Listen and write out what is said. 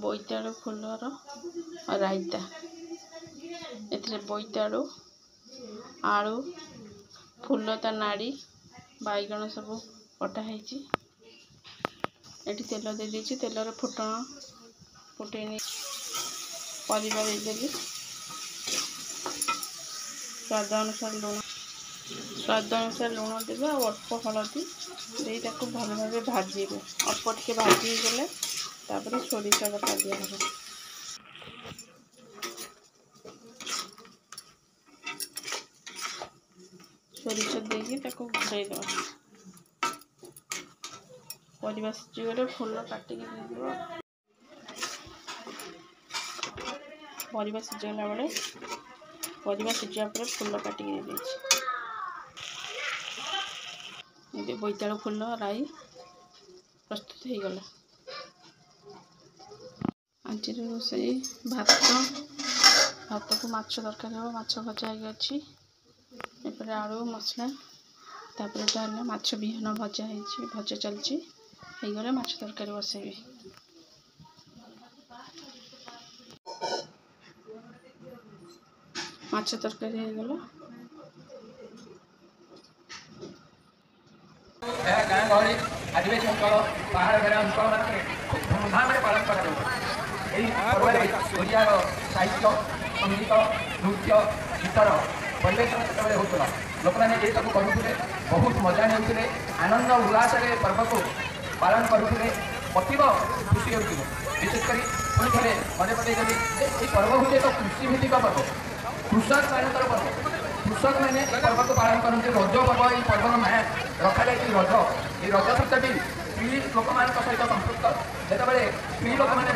बोईताड़ू Fuller रायता ए बोईताड़ू आलू full ता नाड़ी बैगण सब कटाई एटी तेल दे देछि तेलर फुटण फुटेनी परिवा देदेली स्वाद अनुसार लुण देवे और अल्प हलदी दे भल भाव भाजे अल्प टे भाजी गले सोरिष बटा दिहब सोरिष देकी घोड़े दवा परिवा सिझीगले फुल काटिक परिवा सिझीगला बेले परिवा सिझा पर फुल काटिक दे बोईताड़ू फुल राई प्रस्तुत हो गला। आज रोसई भात को माछ दरकार हो माछ भजा होगी आलू मसला तापर माछ बिहन भजा भजा चलती गले माछ तरकारी बसैबी माछ तरकारी हो गला। गाँ गहली आदिवासी अंचल पहाड़ घेरा अंचल खूब धूमधाम पालन करिया साहित्य संगीत नृत्य गीतर परिवेशन से होता लोक मैंने ये सब करुले बहुत मजा नहीं आनंद उल्लास पर्व को पालन करुले अतीव खुशी होती विशेषकर पुणी थे मन पकईदेवी ये पर्व हूँ एक कृषिभित्तिक पर्व कृषक मान पर्व कृषक मैंने पर्व को पालन करते रज पर्व ये पर्वर ना रखा जाए रज ये रज शब्द स्त्री लोक मान सहित संपृक्त जो स्त्री लोक मैंने